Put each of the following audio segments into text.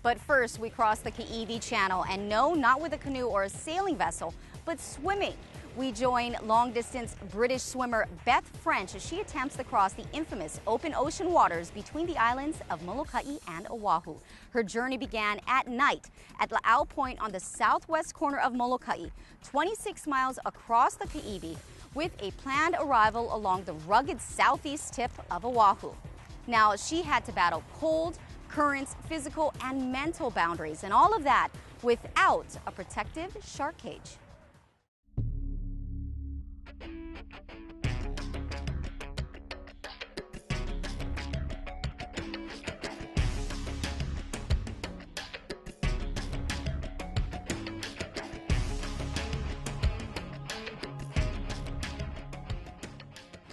But first, we cross the Kaiwi Channel, and no, not with a canoe or a sailing vessel, but swimming. We join long-distance British swimmer Beth French as she attempts to cross the infamous open ocean waters between the islands of Molokai and Oahu. Her journey began at night at La'au Point on the southwest corner of Molokai, 26 miles across the Kaiwi, with a planned arrival along the rugged southeast tip of Oahu. Now, she had to battle cold, currents, physical and mental boundaries, and all of that without a protective shark cage.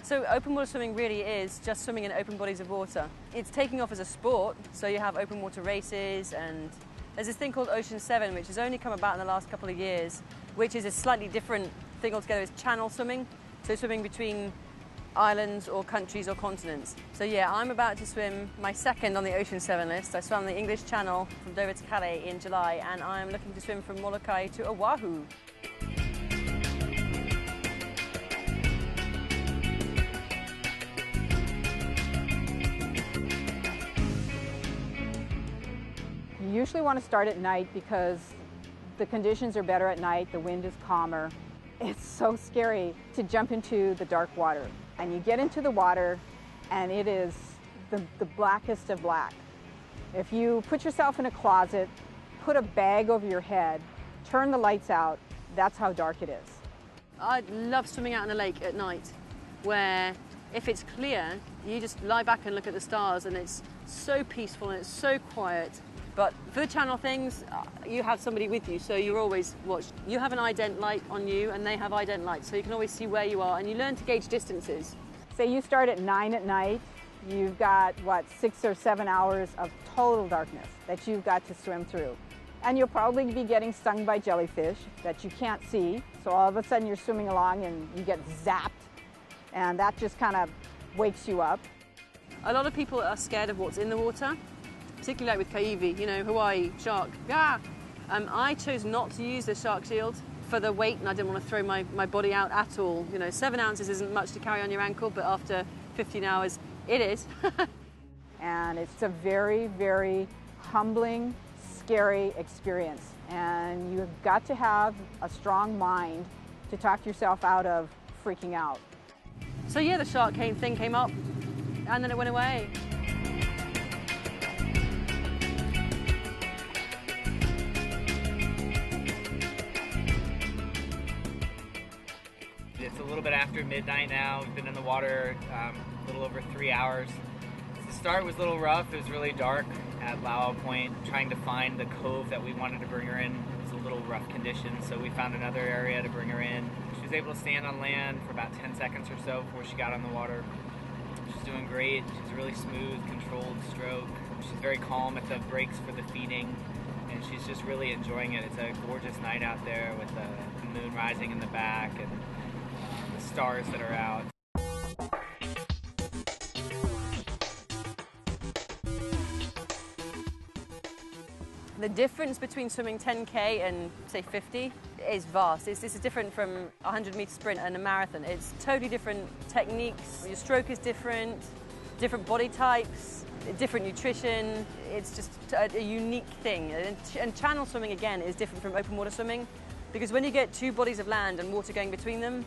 So open water swimming really is just swimming in open bodies of water. It's taking off as a sport, so you have open water races, and there's this thing called Ocean 7, which has only come about in the last couple of years, which is a slightly different thing altogether. It's channel swimming, so swimming between islands or countries or continents. So yeah, I'm about to swim my second on the Ocean 7 list. I swam the English Channel from Dover to Calais in July, and I'm looking to swim from Molokai to Oahu. You usually want to start at night because the conditions are better at night, the wind is calmer. It's so scary to jump into the dark water. And you get into the water and it is the blackest of black. If you put yourself in a closet, put a bag over your head, turn the lights out, that's how dark it is. I love swimming out in a lake at night where if it's clear, you just lie back and look at the stars and it's so peaceful and it's so quiet. But for the channel things, you have somebody with you, so you're always watched. You have an ident light on you and they have ident lights, so you can always see where you are and you learn to gauge distances. Say you start at 9 at night, you've got, 6 or 7 hours of total darkness that you've got to swim through. And you'll probably be getting stung by jellyfish that you can't see, so all of a sudden you're swimming along and you get zapped, and that just kind of wakes you up. A lot of people are scared of what's in the water, particularly like with kaiwi, you know, Hawaii, shark, ah! I chose not to use the shark shield for the weight, and I didn't want to throw my body out at all. You know, 7 ounces isn't much to carry on your ankle, but after 15 hours, it is. And it's a very, very humbling, scary experience. And you've got to have a strong mind to talk yourself out of freaking out. So yeah, the shark thing came up, and then it went away. It's a little bit after midnight now. We've been in the water a little over 3 hours. The start was a little rough. It was really dark at La'au Point. Trying to find the cove that we wanted to bring her in was a little rough conditions, so we found another area to bring her in. She was able to stand on land for about 10 seconds or so before she got on the water. She's doing great. She's a really smooth, controlled stroke. She's very calm at the breaks for the feeding, and she's just really enjoying it. It's a gorgeous night out there with the moon rising in the back and the stars that are out. The difference between swimming 10K and, say, 50 is vast. This is different from a 100-meter sprint and a marathon. It's totally different techniques. Your stroke is different body types, different nutrition. It's just a unique thing. And channel swimming, again, is different from open water swimming because when you get two bodies of land and water going between them,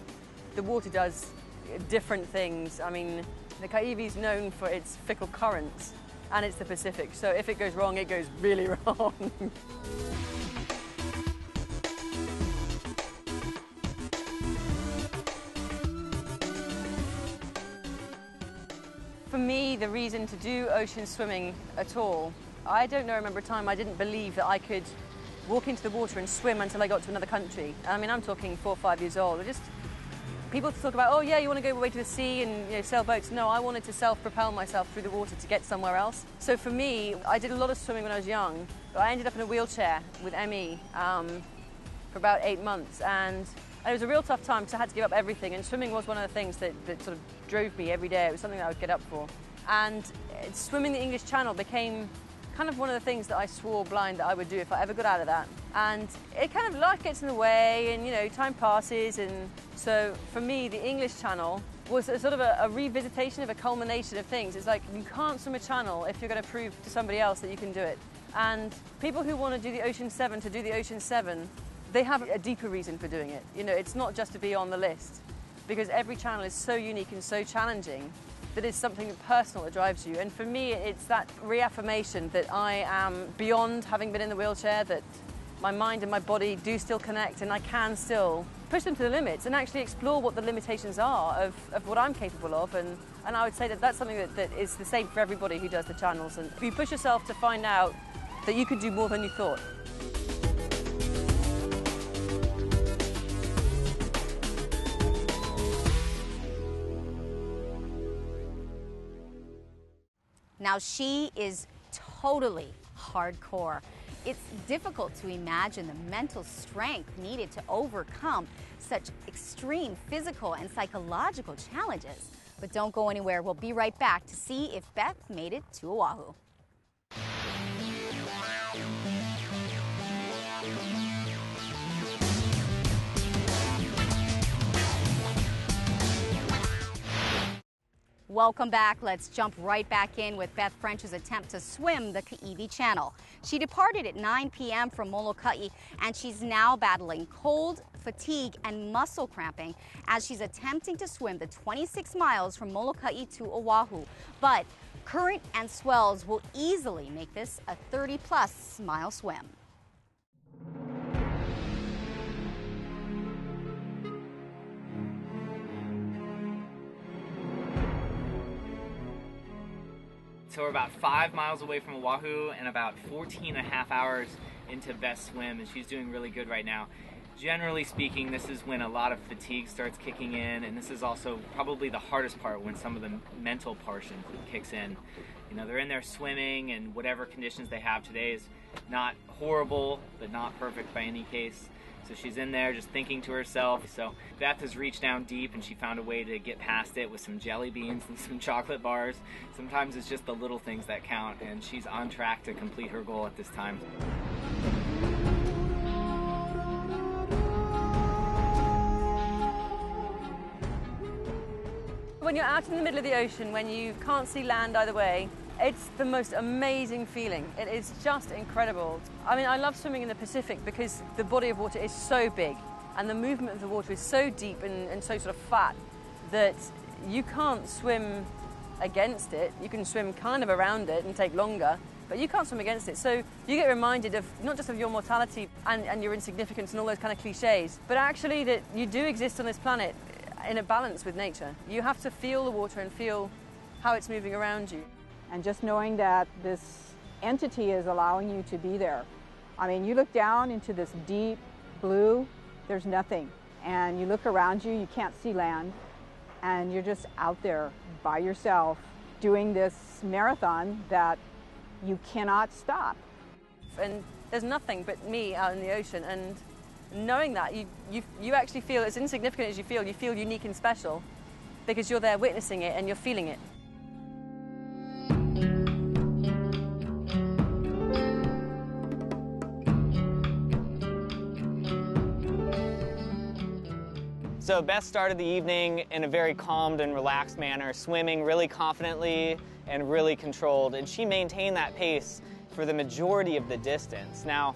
the water does different things. I mean, the Kaiwi is known for its fickle currents, and it's the Pacific, so if it goes wrong, it goes really wrong. For me, the reason to do ocean swimming at all, I don't remember a time I didn't believe that I could walk into the water and swim until I got to another country. I mean, I'm talking 4 or 5 years old. People talk about, oh yeah, you want to go away to the sea and sail boats. No, I wanted to self-propel myself through the water to get somewhere else. So for me, I did a lot of swimming when I was young, but I ended up in a wheelchair with ME for about 8 months. And it was a real tough time because I had to give up everything. And swimming was one of the things that sort of drove me every day. It was something that I would get up for. And swimming the English Channel became kind of one of the things that I swore blind that I would do if I ever got out of that. And it kind of, life gets in the way, and you know, time passes, and so for me the English Channel was a sort of a revisitation of a culmination of things. It's like, you can't swim a channel if you're going to prove to somebody else that you can do it. And people who want to do the Ocean 7 to do the Ocean 7, they have a deeper reason for doing it. You know, it's not just to be on the list, because every channel is so unique and so challenging that it's something personal that drives you. And for me, it's that reaffirmation that I am beyond having been in the wheelchair, that my mind and my body do still connect, and I can still push them to the limits and actually explore what the limitations are of what I'm capable of. And I would say that that's something that is the same for everybody who does the channels. And you push yourself to find out that you could do more than you thought. Now, she is totally hardcore. It's difficult to imagine the mental strength needed to overcome such extreme physical and psychological challenges. But don't go anywhere. We'll be right back to see if Beth made it to Oahu. Welcome back. Let's jump right back in with Beth French's attempt to swim the Kaiwi Channel. She departed at 9 p.m. from Molokai, and she's now battling cold, fatigue, and muscle cramping as she's attempting to swim the 26 miles from Molokai to Oahu. But current and swells will easily make this a 30-plus mile swim. So we're about 5 miles away from Oahu and about 14 and a half hours into Beth's swim, and she's doing really good right now. Generally speaking, this is when a lot of fatigue starts kicking in, and this is also probably the hardest part, when some of the mental portion kicks in. You know, they're in there swimming, and whatever conditions they have today is not horrible, but not perfect by any case. So she's in there just thinking to herself. So Beth has reached down deep, and she found a way to get past it with some jelly beans and some chocolate bars. Sometimes it's just the little things that count, and she's on track to complete her goal at this time. When you're out in the middle of the ocean, when you can't see land either way, it's the most amazing feeling. It is just incredible. I mean, I love swimming in the Pacific because the body of water is so big and the movement of the water is so deep and so sort of fat that you can't swim against it. You can swim kind of around it and take longer, but you can't swim against it. So you get reminded of not just of your mortality and your insignificance and all those kind of cliches, but actually that you do exist on this planet in a balance with nature. You have to feel the water and feel how it's moving around you. And just knowing that this entity is allowing you to be there. I mean, you look down into this deep blue, there's nothing. And you look around you, you can't see land. And you're just out there by yourself doing this marathon that you cannot stop. And there's nothing but me out in the ocean. And knowing that, you actually feel, as insignificant as you feel unique and special because you're there witnessing it and you're feeling it. So Beth started the evening in a very calmed and relaxed manner, swimming really confidently and really controlled, and she maintained that pace for the majority of the distance. Now,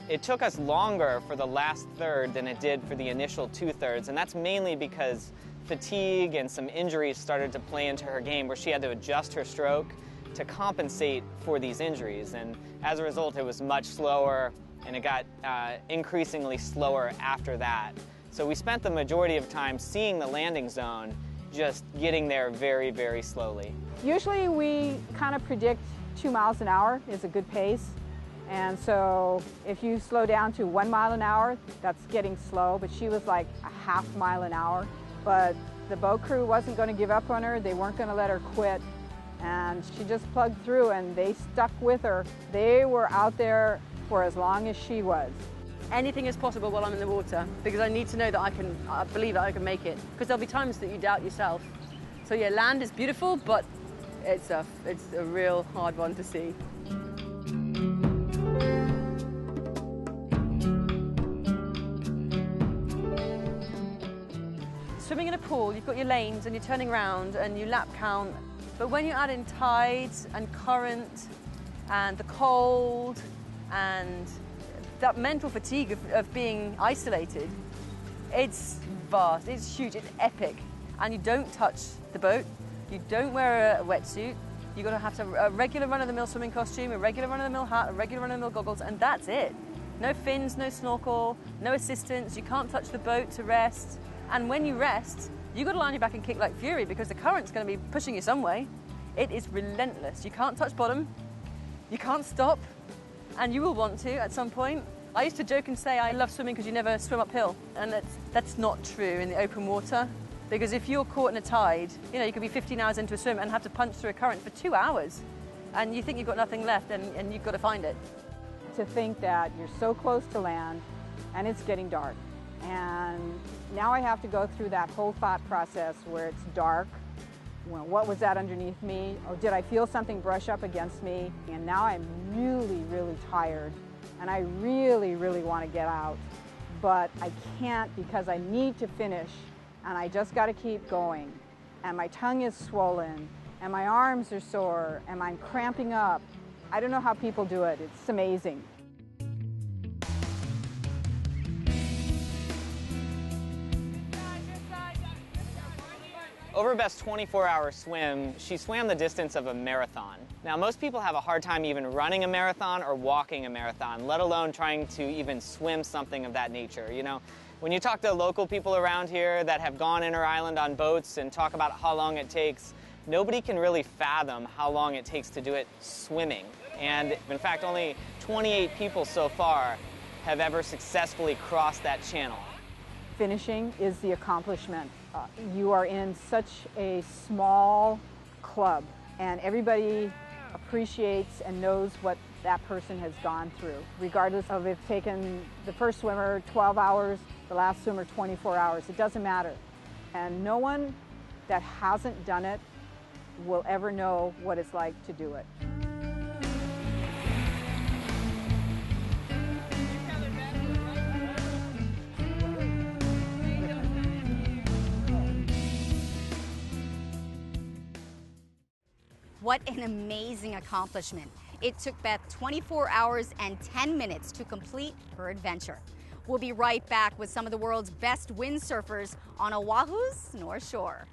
it took us longer for the last third than it did for the initial two-thirds, and that's mainly because fatigue and some injuries started to play into her game where she had to adjust her stroke to compensate for these injuries, and as a result it was much slower, and it got increasingly slower after that. So we spent the majority of time seeing the landing zone, just getting there very, very slowly. Usually we kind of predict 2 miles an hour is a good pace. And so if you slow down to 1 mile an hour, that's getting slow, but she was like a half mile an hour. But the boat crew wasn't going to give up on her. They weren't going to let her quit. And she just plugged through, and they stuck with her. They were out there for as long as she was. Anything is possible while I'm in the water because I need to know that I believe that I can make it, because there'll be times that you doubt yourself. So yeah, land is beautiful, but it's a real hard one to see. swimming in a pool, you've got your lanes and you're turning around and you lap count. But when you add in tides and current and the cold and that mental fatigue of being isolated, it's vast, it's huge, it's epic. And you don't touch the boat, you don't wear a wetsuit, you've got to have a regular run-of-the-mill swimming costume, a regular run-of-the-mill hat, a regular run-of-the-mill goggles, and that's it. No fins, no snorkel, no assistance, you can't touch the boat to rest. And when you rest, you've got to lie on your back and kick like fury because the current's going to be pushing you some way. It is relentless. You can't touch bottom, you can't stop, and you will want to at some point. I used to joke and say I love swimming because you never swim uphill, and that's not true in the open water. Because if you're caught in a tide, you know, you could be 15 hours into a swim and have to punch through a current for 2 hours, and you think you've got nothing left, and you've got to find it. To think that you're so close to land and it's getting dark, and now I have to go through that whole thought process where it's dark. Well, what was that underneath me? Or did I feel something brush up against me? And now I'm really, really tired, and I really, really want to get out, but I can't because I need to finish, and I just got to keep going. And my tongue is swollen, and my arms are sore, and I'm cramping up. I don't know how people do it. It's amazing. Over Beth's 24-hour swim, she swam the distance of a marathon. Now, most people have a hard time even running a marathon or walking a marathon, let alone trying to even swim something of that nature. You know, when you talk to local people around here that have gone inter-island on boats and talk about how long it takes, nobody can really fathom how long it takes to do it swimming. And in fact, only 28 people so far have ever successfully crossed that channel. Finishing is the accomplishment. You are in such a small club, and everybody appreciates and knows what that person has gone through, regardless of if it's taken the first swimmer 12 hours, the last swimmer 24 hours. It doesn't matter. And no one that hasn't done it will ever know what it's like to do it. What an amazing accomplishment. It took Beth 24 hours and 10 minutes to complete her adventure. We'll be right back with some of the world's best windsurfers on Oahu's North Shore.